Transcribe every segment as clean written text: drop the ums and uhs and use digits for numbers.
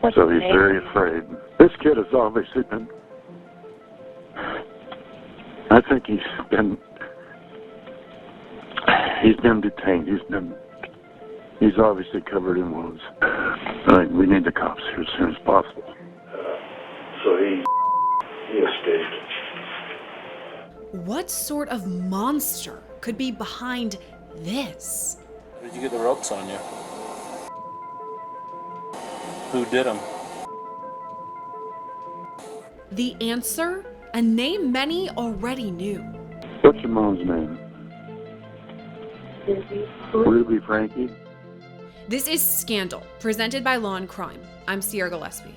What's So his he's name? very afraid. This kid has obviously been, I think he's been detained. He's obviously covered in wounds. We need the cops here as soon as possible. So he escaped. What sort of monster could be behind this? Where did you get the ropes on you? Who did them? The answer? A name many already knew. What's your mom's name? Ruby Frankie? This is Scandal, presented by Law&Crime. I'm Gillespie.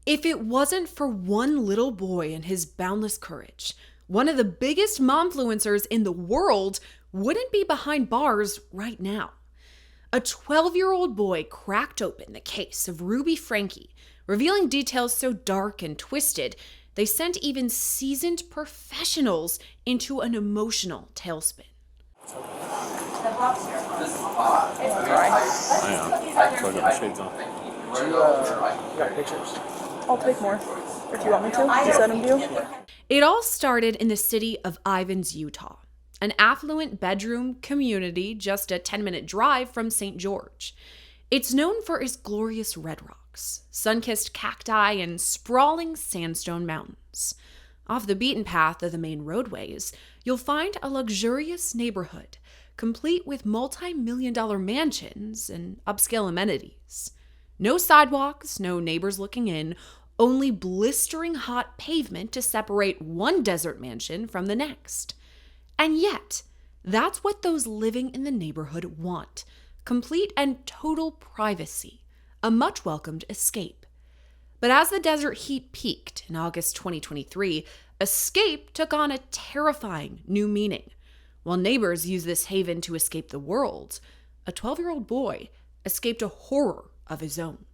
If it wasn't for one little boy and his boundless courage, one of the biggest momfluencers in the world wouldn't be behind bars right now. A 12-year-old boy cracked open the case of Ruby Frankie, revealing details so dark and twisted, they sent even seasoned professionals into an emotional tailspin. I am. So I got my shades on. You got pictures? I'll take more. If you want me to send them to you. It all started in the city of Ivins, Utah, an affluent bedroom community just a 10-minute drive from St. George. It's known for its glorious red rocks, sun-kissed cacti, and sprawling sandstone mountains. Off the beaten path of the main roadways, you'll find a luxurious neighborhood, complete with multi-million-dollar mansions and upscale amenities. No sidewalks, no neighbors looking in, only blistering hot pavement to separate one desert mansion from the next. And yet, that's what those living in the neighborhood want: complete and total privacy, a much-welcomed escape. But as the desert heat peaked in August 2023, escape took on a terrifying new meaning. While neighbors used this haven to escape the world, a 12-year-old boy escaped a horror of his own.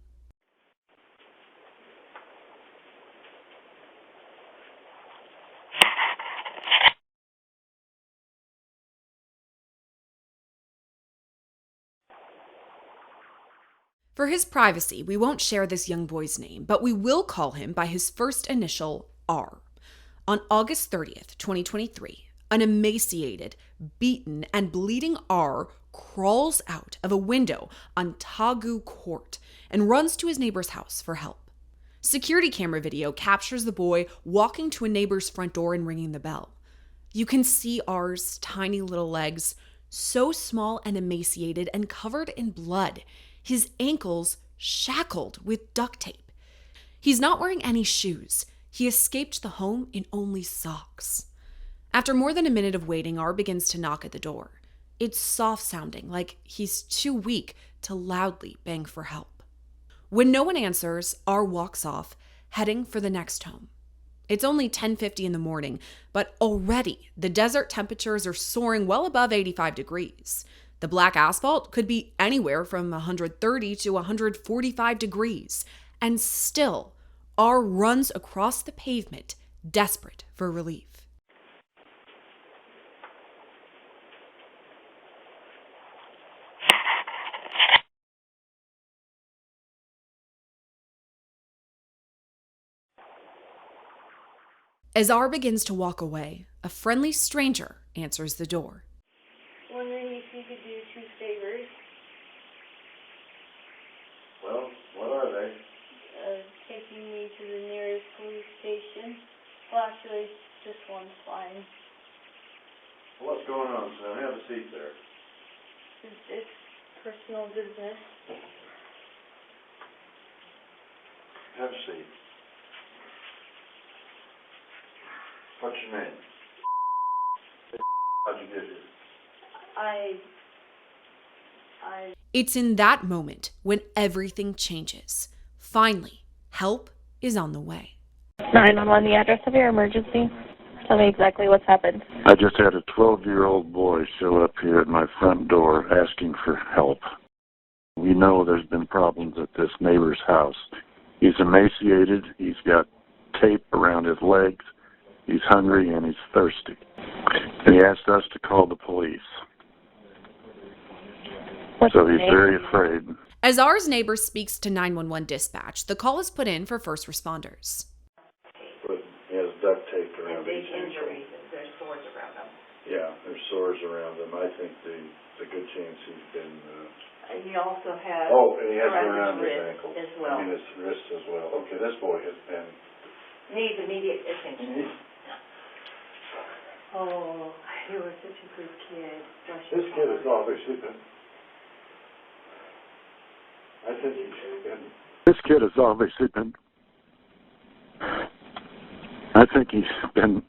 For his privacy, we won't share this young boy's name, but we will call him by his first initial, R. On August 30th, 2023, an emaciated, beaten, and bleeding R crawls out of a window on Tagu Court and runs to his neighbor's house for help. Security camera video captures the boy walking to a neighbor's front door and ringing the bell. You can see R's tiny little legs, so small and emaciated and covered in blood, his ankles shackled with duct tape. He's not wearing any shoes. He escaped the home in only socks. After more than a minute of waiting, R begins to knock at the door. It's soft-sounding, like he's too weak to loudly bang for help. When no one answers, R walks off, heading for the next home. It's only 10:50 in the morning, but already the desert temperatures are soaring well above 85 degrees. The black asphalt could be anywhere from 130 to 145 degrees, and still, R runs across the pavement, desperate for relief. As R begins to walk away, a friendly stranger answers the door. Wondering if you could do 2 favors. Well, what are they? Taking me to the nearest police station. Well, actually, just one's fine. What's going on, son? Have a seat there. It's personal business. Have a seat. What's your name? How'd you get here? It's in that moment when everything changes. Finally, help is on the way. 911, the address of your emergency. Tell me exactly what's happened. I just had a 12-year-old boy show up here at my front door asking for help. We know there's been problems at this neighbor's house. He's emaciated, he's got tape around his legs, he's hungry, and he's thirsty. And he asked us to call the police. So he's very afraid. As R's neighbor speaks to 911 dispatch, the call is put in for first responders. But he has duct tape around Big his ankle. injuries, there's sores around them. Yeah, there's sores around him. I think there's a good chance he's been... He also has and he has been around around his his wrist ankle. as well. I mean, his wrist as well. Okay, this boy has been... Needs immediate attention. Oh, he was such a good kid. Bless your This kid heart. has obviously been... I think he's been... This kid has obviously been... I think he's been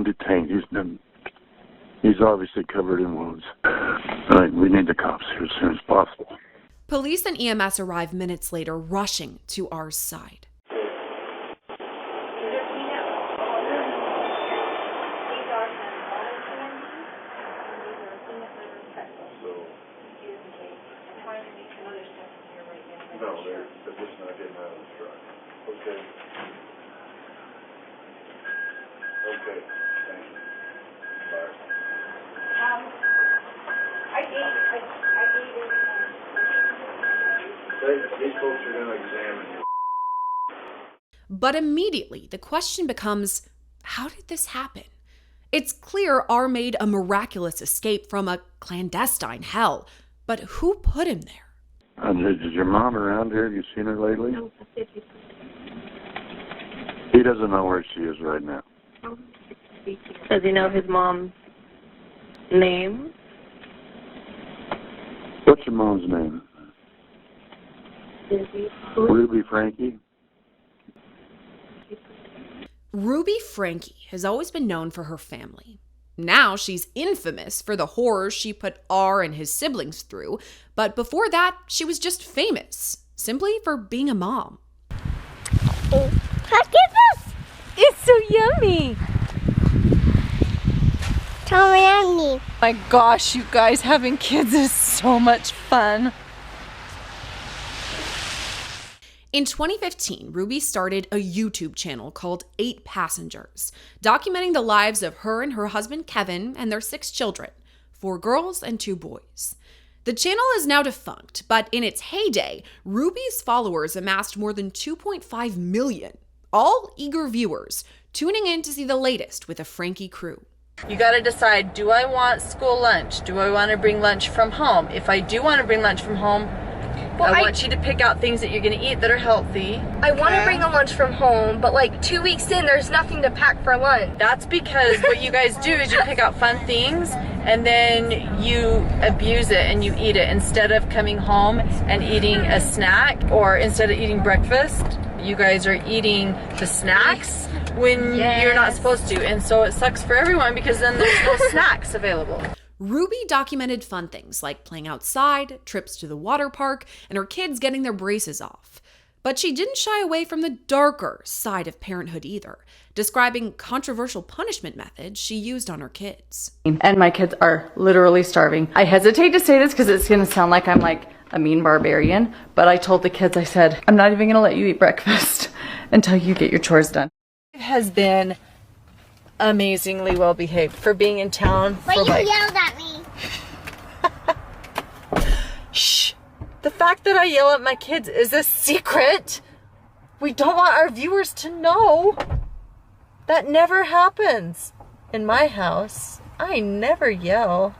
detained. He's obviously covered in wounds. We need the cops here as soon as possible. Police and EMS arrive minutes later, rushing to R's side. No, they're just not getting out of the truck. Okay. Okay, thank you. Bye. These folks are going to examine you. But immediately, the question becomes, how did this happen? It's clear R made a miraculous escape from a clandestine hell, but who put him there? Is your mom around here? Have you seen her lately? No. He doesn't know where she is right now. Does he know his mom's name? What's your mom's name? Ruby Frankie? Ruby Frankie has always been known for her family. Now she's infamous for the horrors she put R and his siblings through, but before that, she was just famous, simply for being a mom. Look at this! It's so yummy! So yummy. My gosh, you guys, having kids is so much fun. In 2015, Ruby started a YouTube channel called 8 Passengers, documenting the lives of her and her husband Kevin and their 6 children, 4 girls and 2 boys. The channel is now defunct, but in its heyday, Ruby's followers amassed more than 2.5 million, all eager viewers, tuning in to see the latest with the Frankie crew. You gotta decide, do I want school lunch? Do I want to bring lunch from home? If I do want to bring lunch from home, I want you to pick out things that you're going to eat that are healthy. I want to bring a lunch from home, but like 2 weeks in, there's nothing to pack for lunch. That's because what you guys do is you pick out fun things and then you abuse it and you eat it instead of coming home and eating a snack, or instead of eating breakfast, you guys are eating the snacks when you're not supposed to. And so it sucks for everyone because then there's no snacks available. Ruby documented fun things like playing outside, trips to the water park, and her kids getting their braces off. But she didn't shy away from the darker side of parenthood either, describing controversial punishment methods she used on her kids. And my kids are literally starving. I hesitate to say this because it's going to sound like I'm like a mean barbarian, but I told the kids, I said, I'm not even going to let you eat breakfast until you get your chores done. It has been amazingly well behaved for being in town. But you yelled at me. Shh. The fact that I yell at my kids is a secret. We don't want our viewers to know. That never happens in my house. I never yell.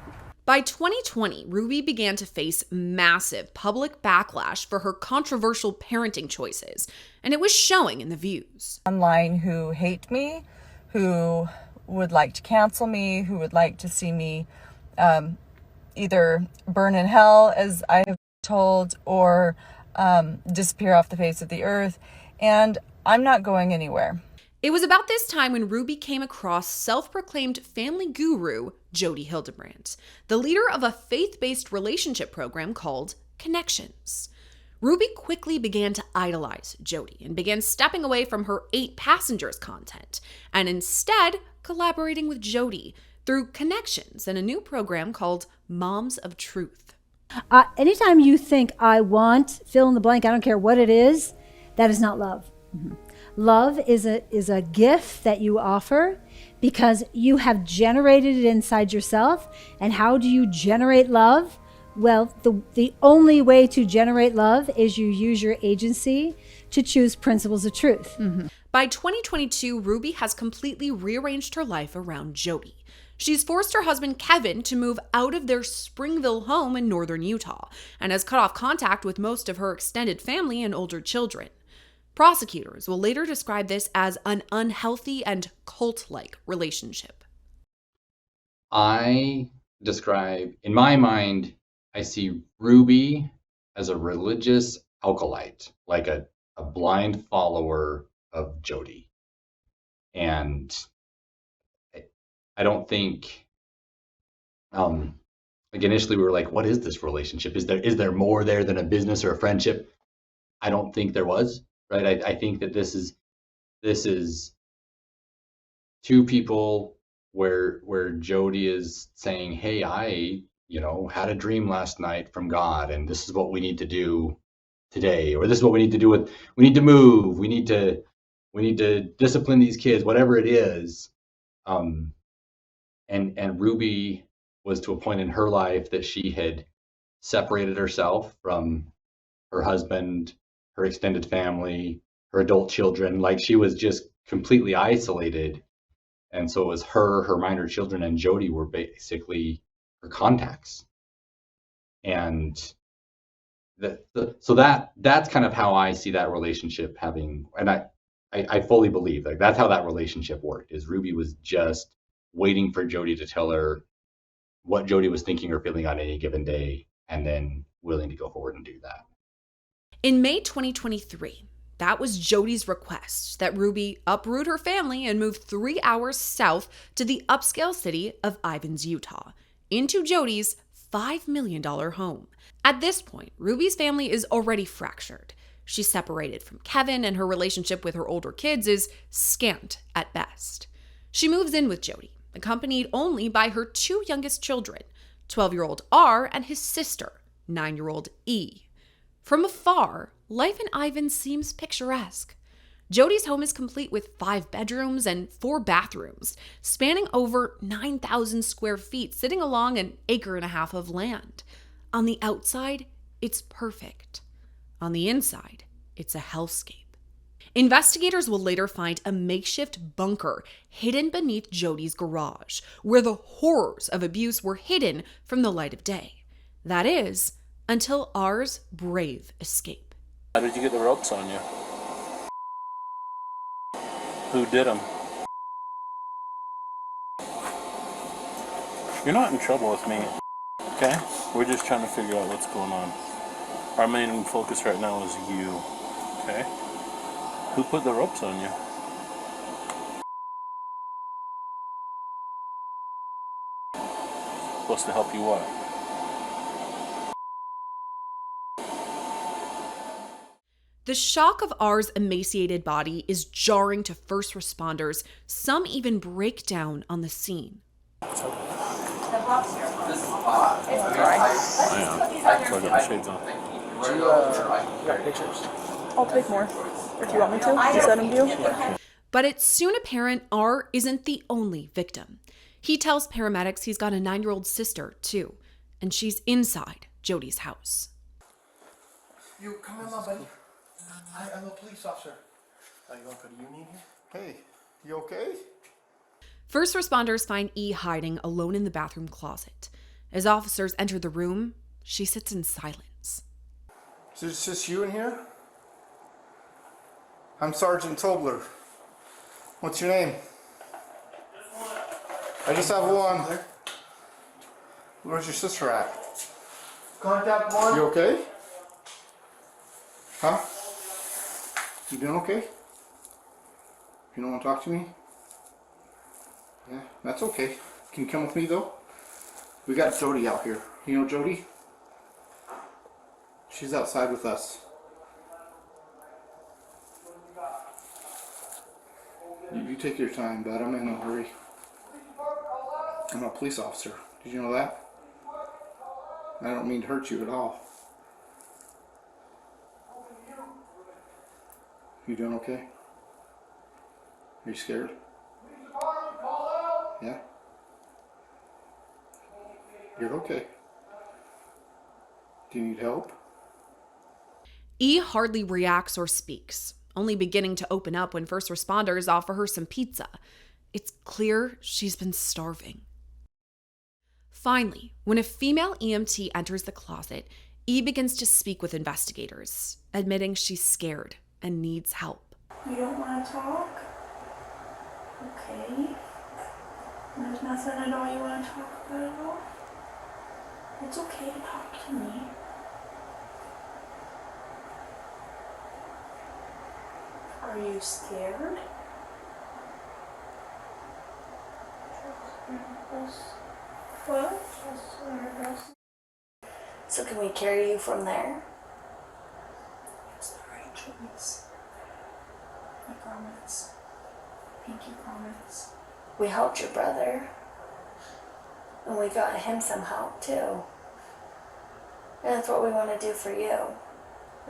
By 2020, Ruby began to face massive public backlash for her controversial parenting choices, and it was showing in the views. Online who hate me, who would like to cancel me, who would like to see me either burn in hell, as I have told, or disappear off the face of the earth. And I'm not going anywhere. It was about this time when Ruby came across self-proclaimed family guru Jody Hildebrandt, the leader of a faith-based relationship program called Connections. Ruby quickly began to idolize Jody and began stepping away from her 8 Passengers content and instead collaborating with Jody through Connections and a new program called Moms of Truth. Anytime you think I want, fill in the blank, I don't care what it is, that is not love. Mm-hmm. Love is a gift that you offer because you have generated it inside yourself. And how do you generate love? Well, the only way to generate love is you use your agency to choose principles of truth. By 2022, Ruby has completely rearranged her life around Jody. She's forced her husband, Kevin, to move out of their Springville home in northern Utah and has cut off contact with most of her extended family and older children. Prosecutors will later describe this as an unhealthy and cult-like relationship. I describe, in my mind, I see Ruby as a religious alkalite, like a blind follower of Jody. And I don't think, like initially we were like, what is this relationship? Is there more there than a business or a friendship? I don't think there was, right? I think that this is two people where Jody is saying, hey, I had a dream last night from God, and this is what we need to do today, or this is what we need to do we need to move, we need to discipline these kids, whatever it is. And Ruby was to a point in her life that she had separated herself from her husband, her extended family, her adult children. Like, she was just completely isolated. And so it was her minor children, and Jody were basically her contacts. And so that's kind of how I see that relationship having, and I fully believe like that's how that relationship worked, is Ruby was just waiting for Jody to tell her what Jody was thinking or feeling on any given day, and then willing to go forward and do that. In May 2023, that was Jody's request that Ruby uproot her family and move 3 hours south to the upscale city of Ivins, Utah, into Jody's $5 million home. At this point, Ruby's family is already fractured. She's separated from Kevin, and her relationship with her older kids is scant at best. She moves in with Jody, accompanied only by her two youngest children, 12-year-old R and his sister, 9-year-old E. From afar, life in Ivins seems picturesque. Jody's home is complete with 5 bedrooms and 4 bathrooms, spanning over 9,000 square feet, sitting along an acre and a half of land. On the outside, it's perfect. On the inside, it's a hellscape. Investigators will later find a makeshift bunker hidden beneath Jody's garage, where the horrors of abuse were hidden from the light of day. That is, until R's brave escape. How did you get the ropes on you? Who did them? You're not in trouble with me, okay? We're just trying to figure out what's going on. Our main focus right now is you, okay? Who put the ropes on you? Supposed to help you what? The shock of R's emaciated body is jarring to first responders. Some even break down on the scene. I got my shades on. You got pictures. I'll take more. If you want me to send them to you. But it's soon apparent R isn't the only victim. He tells paramedics he's got a 9-year-old sister, too, and she's inside Jody's house. You come in, my buddy. I'm a police officer. Are you going for the union here? Hey, you okay? First responders find E hiding alone in the bathroom closet. As officers enter the room, she sits in silence. Is it just you in here? I'm Sergeant Tobler. What's your name? I just have one. Where's your sister at? Contact one. You okay? Huh? You doing okay? You don't want to talk to me? Yeah, that's okay. Can you come with me though? We got Jody out here. You know Jody? She's outside with us. You take your time, bud. I'm in no hurry. I'm a police officer. Did you know that? I don't mean to hurt you at all. You doing okay? Are you scared? Yeah? You're okay. Do you need help? E hardly reacts or speaks, only beginning to open up when first responders offer her some pizza. It's clear she's been starving. Finally, when a female EMT enters the closet, E begins to speak with investigators, admitting she's scared and needs help. You don't want to talk? Okay. There's nothing at all you want to talk about at all? It's okay to talk to me. Are you scared? What? So can we carry you from there? It's the right choice. I promise. Pinky promise. We helped your brother. And we got him some help too. And that's what we want to do for you.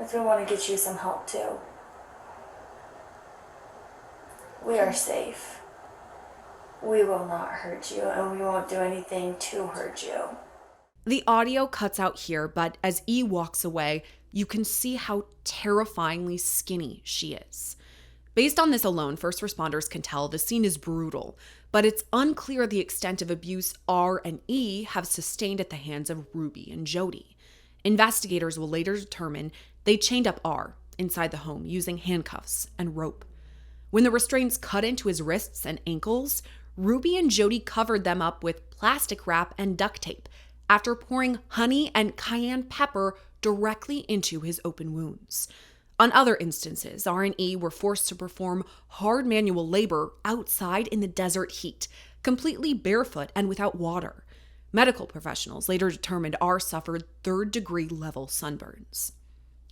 Is we want to get you some help too. We are safe. We will not hurt you, and we won't do anything to hurt you. The audio cuts out here, but as E walks away, you can see how terrifyingly skinny she is. Based on this alone, first responders can tell the scene is brutal, but it's unclear the extent of abuse R and E have sustained at the hands of Ruby and Jody. Investigators will later determine they chained up R inside the home using handcuffs and rope. When the restraints cut into his wrists and ankles, Ruby and Jody covered them up with plastic wrap and duct tape after pouring honey and cayenne pepper directly into his open wounds. On other instances, R and E were forced to perform hard manual labor outside in the desert heat, completely barefoot and without water. Medical professionals later determined R suffered third-degree level sunburns.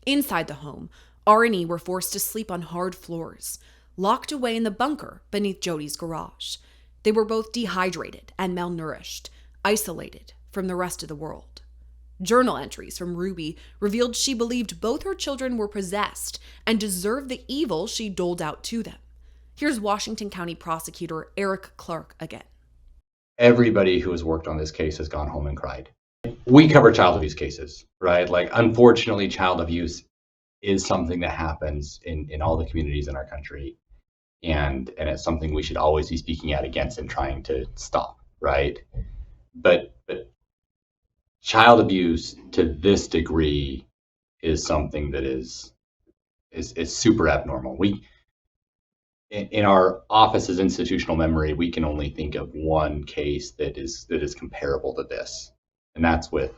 Inside the home, R and E were forced to sleep on hard floors, locked away in the bunker beneath Jody's garage. They were both dehydrated and malnourished, isolated from the rest of the world. Journal entries from Ruby revealed she believed both her children were possessed and deserved the evil she doled out to them. Here's Washington County Prosecutor Eric Clark again. Everybody who has worked on this case has gone home and cried. We cover child abuse cases, right? Like, unfortunately, child abuse is something that happens in all the communities in our country. And it's something we should always be speaking out against and trying to stop, right? But child abuse to this degree is something that is super abnormal. In our office's institutional memory, we can only think of one case that is comparable to this, and that's with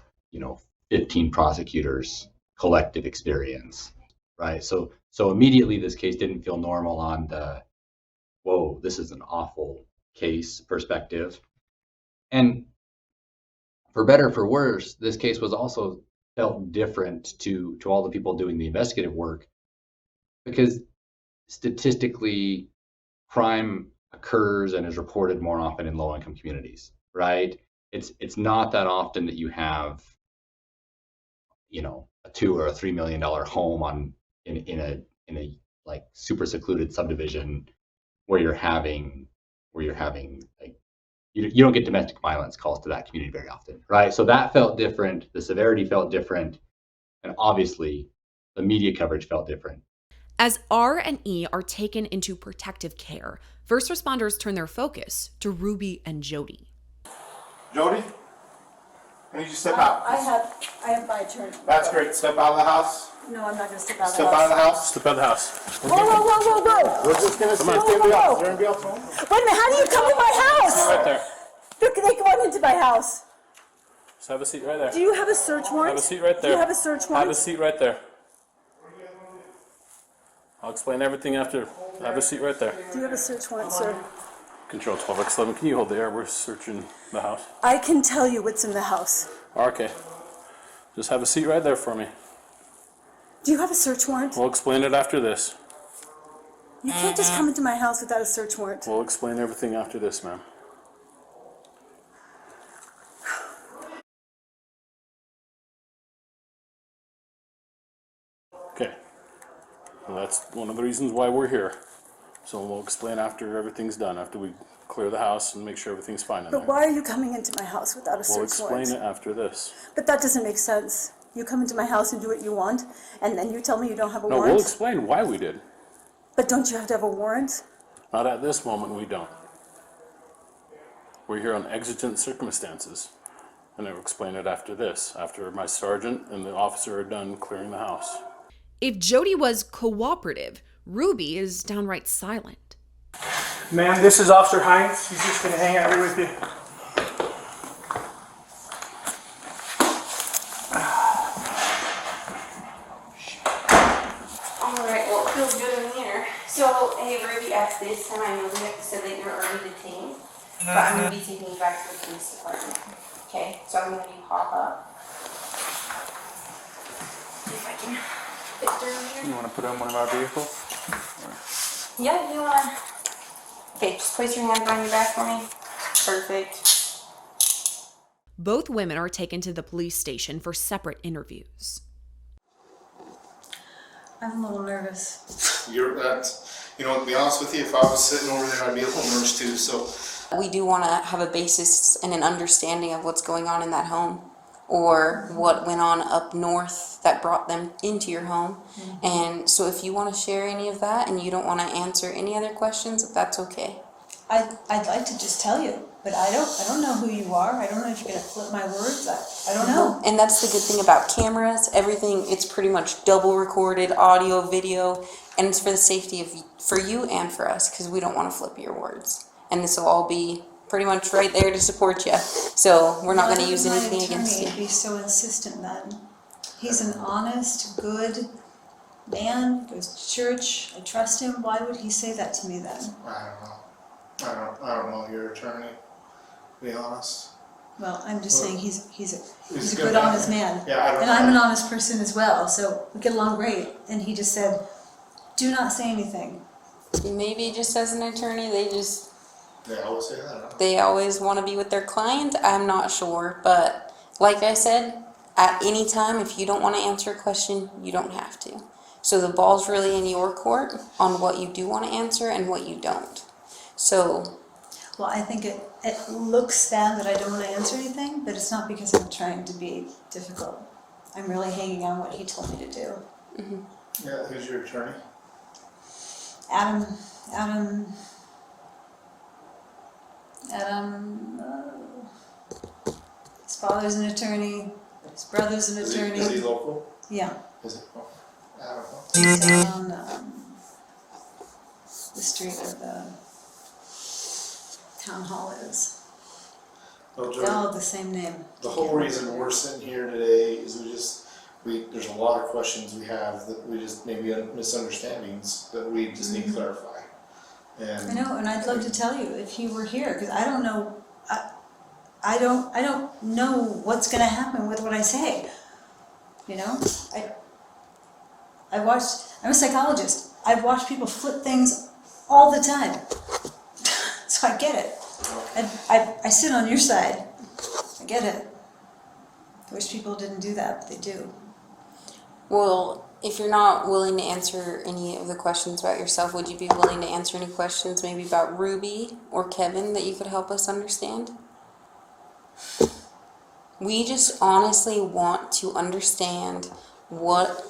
15 prosecutors' collective experience, right? So immediately this case didn't feel normal on the whoa, this is an awful case perspective, and for better or for worse, this case was also felt different to all the people doing the investigative work, because statistically, crime occurs and is reported more often in low-income communities, right? It's not that often that you have, a $2 or $3 million home in a like super secluded subdivision where you're having like you don't get domestic violence calls to that community very often, right? So that felt different. The severity felt different, and obviously, the media coverage felt different. As R and E are taken into protective care, first responders turn their focus to Ruby and Jody. Jody, I need you to step out. I have my turn. That's great. Step out of the house. No, I'm not going to step out of the Step house. out of the house. Step out of the house. Whoa, whoa, whoa, whoa, whoa. We're just going to see if Whoa, whoa, whoa. is there anybody else home? Wait a minute, how do you come to my house? Right there. They go into my house. Just have a seat right there. Do you have a search warrant? Have a seat right there. Do you have a search warrant? Have a seat right there. I'll explain everything after. Have a seat right there. Do you have a search warrant, sir? Control 12X11. Can you hold the air? We're searching the house. I can tell you what's in the house. Okay. Just have a seat right there for me. Do you have a search warrant? We'll explain it after this. You can't just come into my house without a search warrant. We'll explain everything after this, ma'am. Okay. Well, that's one of the reasons why we're here. So we'll explain after everything's done, after we clear the house and make sure everything's fine in But there. why are you coming into my house without a We'll search warrant? explain it after this. But that doesn't make sense. You come into my house and do what you want, and then you tell me you don't have a No, warrant? we'll explain why we did. But don't you have to have a warrant? Not at this moment, we don't. We're here on exigent circumstances. And I'll explain it after this, after my sergeant and the officer are done clearing the house. If Jody was cooperative, Ruby is downright silent. Ma'am, this is Officer Hines. He's just going to hang out here with you. Alright, well, it feels good in here. So, hey, Ruby, at this time, I know we said that you're already detained, but I'm going to be taking you back to the police department. Okay, so I'm going to hop up. See if I can fit through here. You want to put on one of our vehicles? Yeah, you want to. Okay, just place your hand behind your back for me. Perfect. Both women are taken to the police station for separate interviews. I'm a little nervous. You're you know, to be honest with you, if I was sitting over there, I'd be a little nervous too, so. We do want to have a basis and an understanding of what's going on in that home, or what went on up north that brought them into your home. Mm-hmm. And so if you want to share any of that and you don't want to answer any other questions, that's okay. I'd like to just tell you, but I don't know who you are. I don't know if you're going to flip my words. I don't know. And that's the good thing about cameras. Everything, it's pretty much double recorded, audio, video, and it's for the safety of for you and for us, because we don't want to flip your words. And this will all be pretty much right there to support you. So we're not going to use anything against you. Be so insistent then. He's an honest, good man, goes to church. I trust him. Why would he say that to me then? I don't know. I don't know your attorney, to be honest. Well, I'm just saying he's a good good, man. honest man. Yeah, and I'm an honest person as well, so we get along great. And he just said, do not say anything. Maybe just as an attorney, they always say that. They always want to be with their client. I'm not sure, but like I said, at any time, if you don't want to answer a question, you don't have to. So the ball's really in your court on what you do want to answer and what you don't. So, well, I think it looks bad that I don't want to answer anything, but it's not because I'm trying to be difficult. I'm really hanging on what he told me to do. Mm-hmm. Yeah, who's your attorney? Adam, his father's an attorney, his brother's an attorney. Is he local? Yeah. Is it? Oh, I don't know. He's down the street where the town hall is. Well, They all have the same name. The whole reason we're sitting here today is there's a lot of questions we have that we just maybe misunderstandings that we just need to clarify. And I know, and I'd love to tell you if he were here, because I don't know. I don't know what's going to happen with what I say. You know, I'm a psychologist. I've watched people flip things all the time, so I get it. I sit on your side. I get it. I wish people didn't do that, but they do. well, if you're not willing to answer any of the questions about yourself, would you be willing to answer any questions maybe about Ruby or Kevin that you could help us understand? We just honestly want to understand what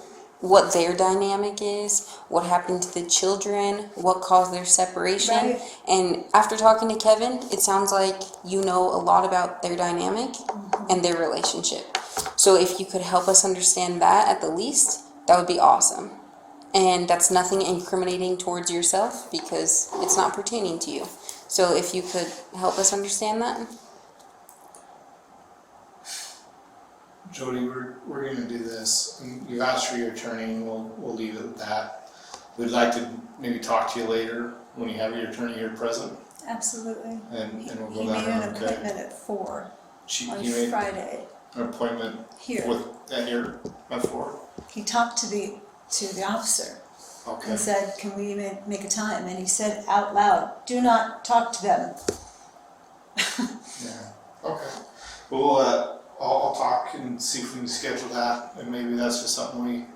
their dynamic is, what happened to the children, what caused their separation. Right. And after talking to Kevin, it sounds like you know a lot about their dynamic and their relationship. So if you could help us understand that at the least, that would be awesome. And that's nothing incriminating towards yourself because it's not pertaining to you. So if you could help us understand that. Jody, we're going to do this. You asked for your attorney, and we'll leave it at that. We'd like to maybe talk to you later when you have your attorney here present. Absolutely. And we'll go He down made an there, okay? appointment at 4 on He made Friday. an appointment Here. at 4? He talked to the officer Okay. and said, "Can we make a time?" And he said out loud, "Do not talk to them." Yeah. Okay. Well, I'll talk and see if we can schedule that, and maybe that's just something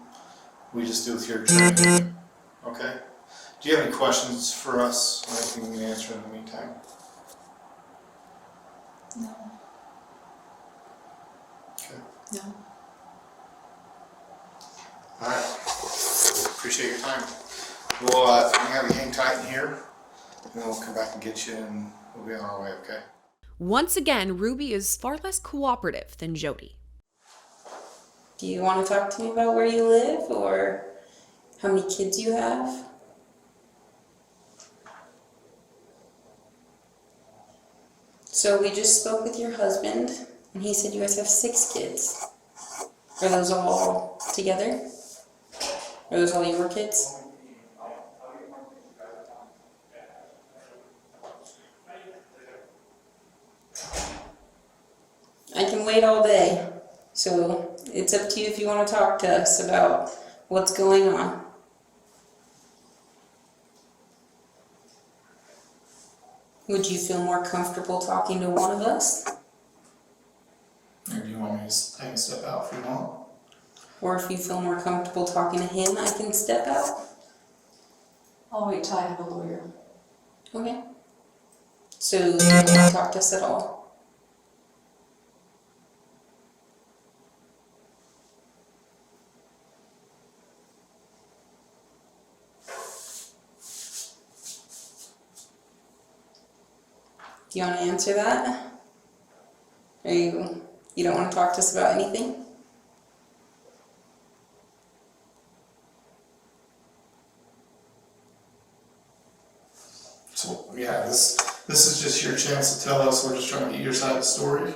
we just do with your attorney. Okay. Do you have any questions for us? Anything we can answer in the meantime? No. Okay. No. All right. Appreciate your time. We'll I'm gonna have you hang tight in here, and then we'll come back and get you, and we'll be on our way. Okay. Once again, Ruby is far less cooperative than Jody. Do you want to talk to me about where you live or how many kids you have? So we just spoke with your husband, and he said you guys have 6 kids. Are those all together? Are those all your kids? I can wait all day, so it's up to you if you want to talk to us about what's going on. Would you feel more comfortable talking to one of us? Or do you want me to I can step out if you want? Or if you feel more comfortable talking to him, I can step out. I'll wait till I have a lawyer. Okay. So you don't want to talk to us at all? Do you want to answer that? Or you don't want to talk to us about anything? So yeah, this is just your chance to tell us. We're just trying to get your side of the story.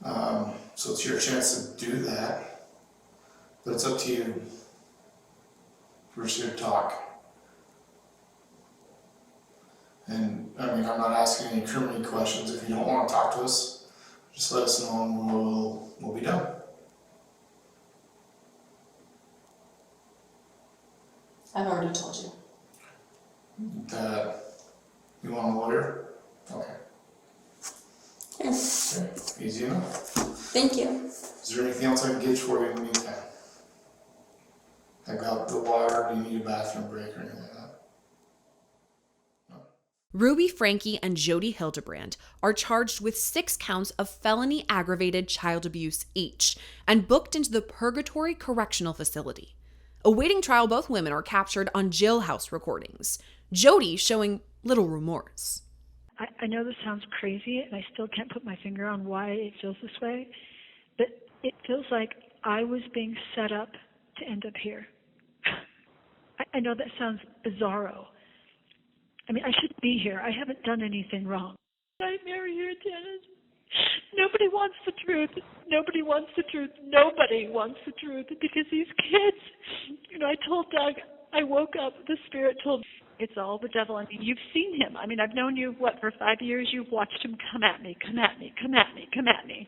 So it's your chance to do that. But it's up to you. We're just here to talk. And I mean, I'm not asking any criminal questions. If you don't want to talk to us, just let us know and we'll be done. I've already told you. That you want a lawyer? Okay. Okay. Okay. Easy enough. Thank you. Is there anything else I can get for you in the meantime? I got the water. Do you need a bathroom break or anything like that? Ruby Franke and Jody Hildebrand are charged with 6 counts of felony aggravated child abuse each and booked into the Purgatory Correctional Facility. Awaiting trial, both women are captured on jailhouse recordings, Jody showing little remorse. I know this sounds crazy, and I still can't put my finger on why it feels this way, but it feels like I was being set up to end up here. I know that sounds bizarro. I mean, I shouldn't be here. I haven't done anything wrong. Nightmare here, Dennis. Nobody wants the truth. Nobody wants the truth. Nobody wants the truth because these kids, I told Doug, I woke up, the spirit told me, it's all the devil. I mean, you've seen him. I mean, I've known you, for 5 years? You've watched him come at me, come at me, come at me, come at me.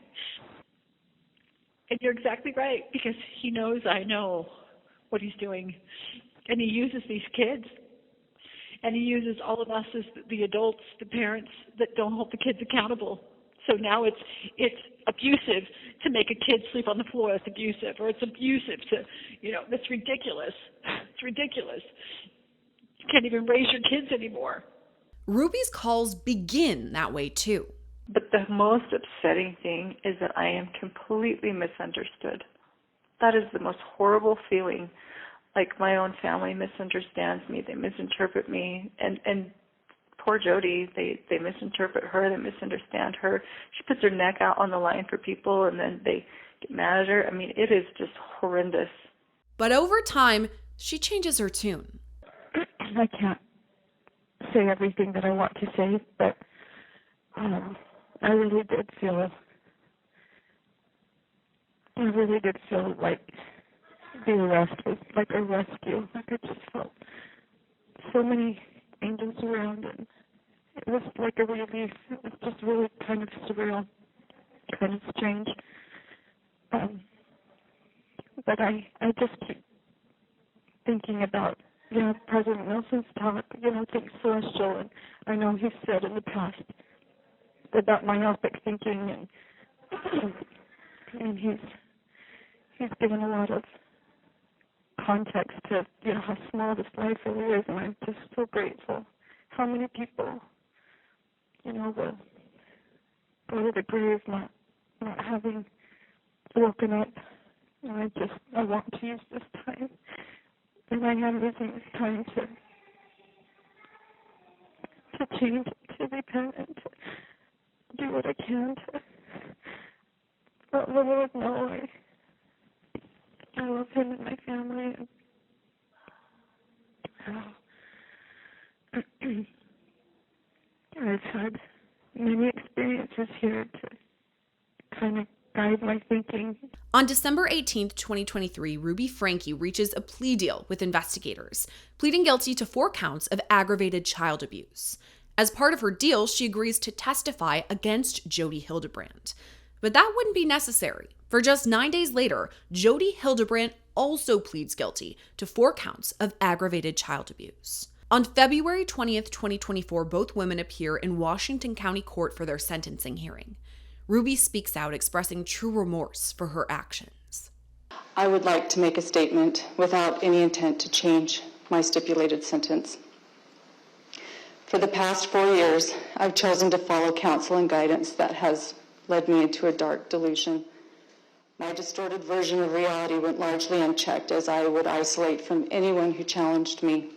And you're exactly right because he knows I know what he's doing. And he uses these kids. And he uses all of us as the adults, the parents that don't hold the kids accountable. So now it's abusive to make a kid sleep on the floor. It's abusive. Or it's abusive to, that's ridiculous. It's ridiculous. You can't even raise your kids anymore. Ruby's calls begin that way too. But the most upsetting thing is that I am completely misunderstood. That is the most horrible feeling. Like my own family misunderstands me, they misinterpret me, and poor Jody, they misinterpret her, they misunderstand her. She puts her neck out on the line for people and then they get mad at her. I mean, it is just horrendous. But over time, she changes her tune. I can't say everything that I want to say, but I really did feel like the arrest was like a rescue. Like I just felt so many angels around, and it was like a relief. It was just really kind of surreal, kind of strange. But I just keep thinking about, President Nelson's talk, think celestial, and I know he's said in the past about myopic thinking, and he's given a lot of context to, how small this life really is, and I'm just so grateful. How many people, will go to the grave not having woken up. And I want to use this time, and I am using this time to change, to repent, and to do what I can to let the Lord know I love him and my family. And I've had many experiences here to kind of guide my thinking. On December 18th, 2023, Ruby Franke reaches a plea deal with investigators, pleading guilty to 4 counts of aggravated child abuse. As part of her deal, she agrees to testify against Jodi Hildebrandt. But that wouldn't be necessary, for just 9 days later, Jodi Hildebrandt also pleads guilty to 4 counts of aggravated child abuse. On February 20th, 2024, both women appear in Washington County Court for their sentencing hearing. Ruby speaks out, expressing true remorse for her actions. I would like to make a statement without any intent to change my stipulated sentence. For the past 4 years, I've chosen to follow counsel and guidance that has led me into a dark delusion. My distorted version of reality went largely unchecked as I would isolate from anyone who challenged me.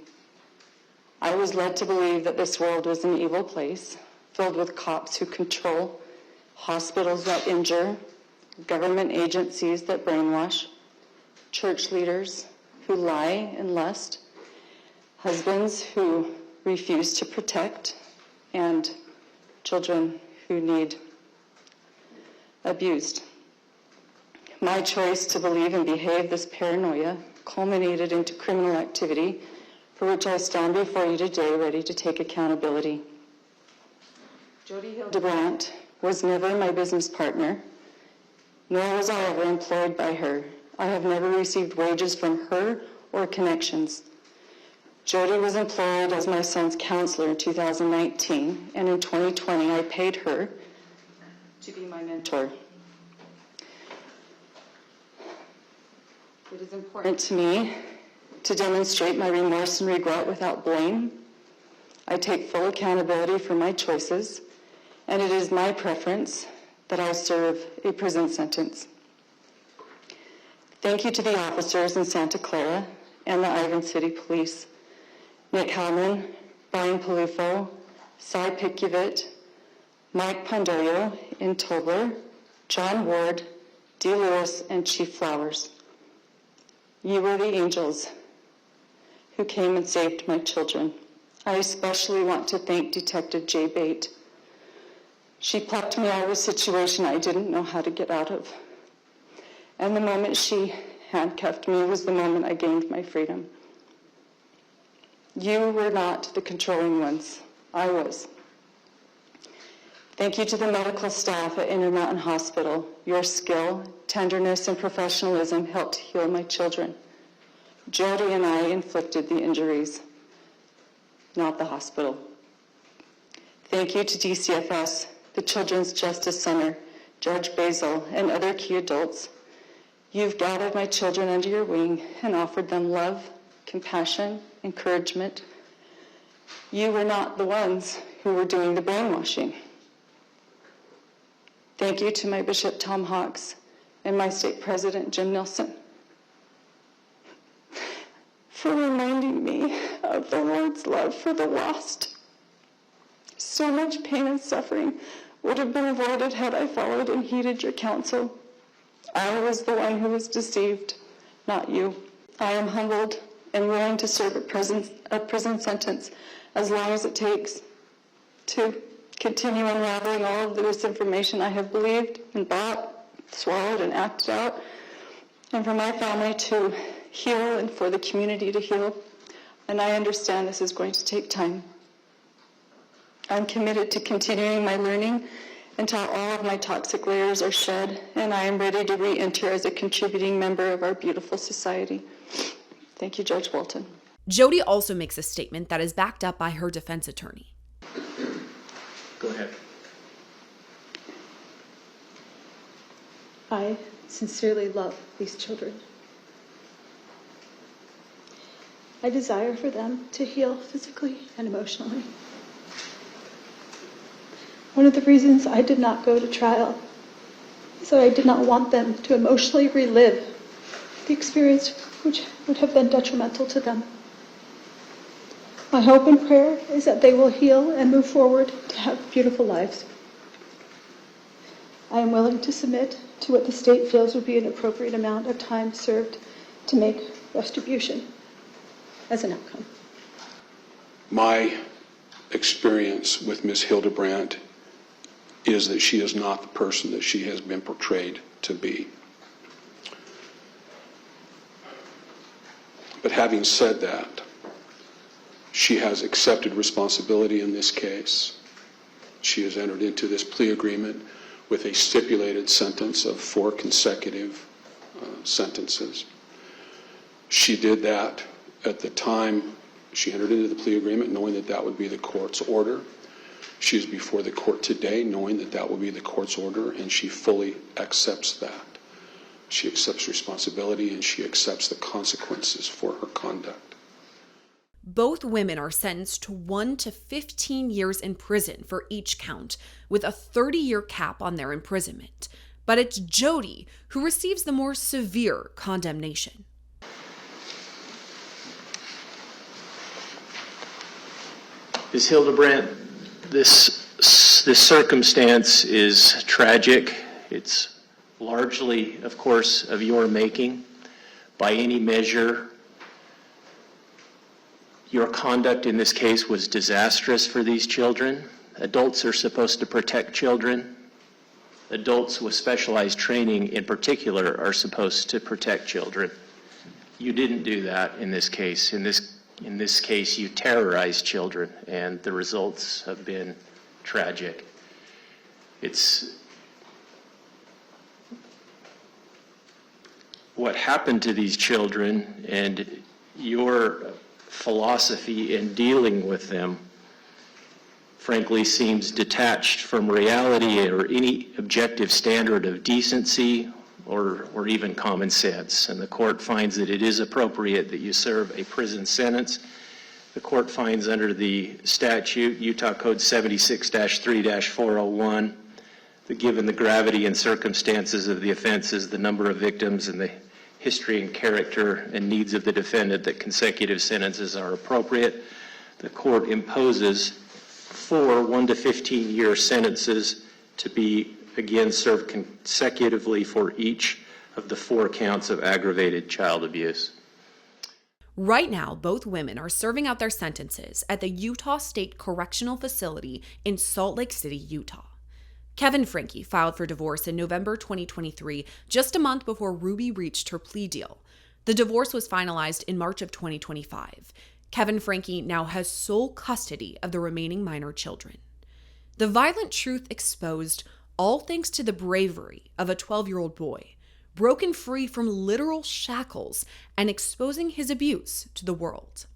I was led to believe that this world was an evil place, filled with cops who control, hospitals that injure, government agencies that brainwash, church leaders who lie and lust, husbands who refuse to protect, and children who need abused. My choice to believe and behave this paranoia culminated into criminal activity for which I stand before you today ready to take accountability. Jodi Hildebrandt was never my business partner, nor was I ever employed by her. I have never received wages from her or connections. Jodi was employed as my son's counselor in 2019, and in 2020 I paid her to be my mentor. It is important to me to demonstrate my remorse and regret without blame. I take full accountability for my choices, and it is my preference that I serve a prison sentence. Thank you to the officers in Santa Clara and the Ivan City Police, Nick Hellman, Brian Palufo, Cy Pikuvit, Mike Pondoyo in Tobler, John Ward, Dee Lewis, and Chief Flowers. You were the angels who came and saved my children. I especially want to thank Detective Jay Bate. She plucked me out of a situation I didn't know how to get out of. And the moment she handcuffed me was the moment I gained my freedom. You were not the controlling ones. I was. Thank you to the medical staff at Intermountain Hospital. Your skill, tenderness, and professionalism helped heal my children. Jodi and I inflicted the injuries, not the hospital. Thank you to DCFS, the Children's Justice Center, Judge Basil, and other key adults. You've gathered my children under your wing and offered them love, compassion, encouragement. You were not the ones who were doing the brainwashing. Thank you to my Bishop Tom Hawks and my state president Jim Nelson for reminding me of the Lord's love for the lost. So much pain and suffering would have been avoided had I followed and heeded your counsel. I was the one who was deceived, not you. I am humbled and willing to serve a prison sentence as long as it takes to continue unraveling all of the misinformation I have believed and bought, swallowed, and acted out, and for my family to heal and for the community to heal. And I understand this is going to take time. I'm committed to continuing my learning until all of my toxic layers are shed, and I am ready to re-enter as a contributing member of our beautiful society. Thank you, Judge Walton. Jodi also makes a statement that is backed up by her defense attorney. Go ahead. I sincerely love these children. I desire for them to heal physically and emotionally. One of the reasons I did not go to trial is that I did not want them to emotionally relive the experience which would have been detrimental to them. My hope and prayer is that they will heal and move forward to have beautiful lives. I am willing to submit to what the state feels would be an appropriate amount of time served to make retribution as an outcome. My experience with Ms. Hildebrandt is that she is not the person that she has been portrayed to be. But having said that, she has accepted responsibility in this case. She has entered into this plea agreement with a stipulated sentence of 4 consecutive sentences. She did that at the time she entered into the plea agreement, knowing that that would be the court's order. She is before the court today, knowing that that will be the court's order, and she fully accepts that. She accepts responsibility, and she accepts the consequences for her conduct. Both women are sentenced to 1 to 15 years in prison for each count, with a 30-year cap on their imprisonment. But it's Jody who receives the more severe condemnation. Ms. Hildebrandt, this circumstance is tragic. It's largely, of course, of your making. By any measure, your conduct in this case was disastrous for these children. Adults are supposed to protect children. Adults with specialized training in particular are supposed to protect children. You didn't do that in this case. In this case, you terrorized children, and the results have been tragic. It's what happened to these children, and your philosophy in dealing with them, frankly, seems detached from reality or any objective standard of decency or even common sense. And the court finds that it is appropriate that you serve a prison sentence. The court finds under the statute, Utah Code 76-3-401, that given the gravity and circumstances of the offenses, the number of victims, and the history and character and needs of the defendant, that consecutive sentences are appropriate. The court imposes 4 1 to 15-year sentences to be again served consecutively for each of the 4 counts of aggravated child abuse. Right now, both women are serving out their sentences at the Utah State Correctional Facility in Salt Lake City, Utah. Kevin Franke filed for divorce in November 2023, just a month before Ruby reached her plea deal. The divorce was finalized in March of 2025. Kevin Franke now has sole custody of the remaining minor children. The violent truth exposed, all thanks to the bravery of a 12-year-old boy, broken free from literal shackles and exposing his abuse to the world.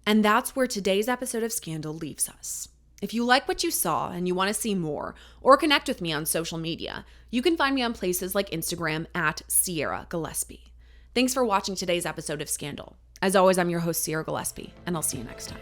And that's where today's episode of Scandal leaves us. If you like what you saw and you want to see more or connect with me on social media, you can find me on places like Instagram at Sierra Gillespie. Thanks for watching today's episode of Scandal. As always, I'm your host, Sierra Gillespie, and I'll see you next time.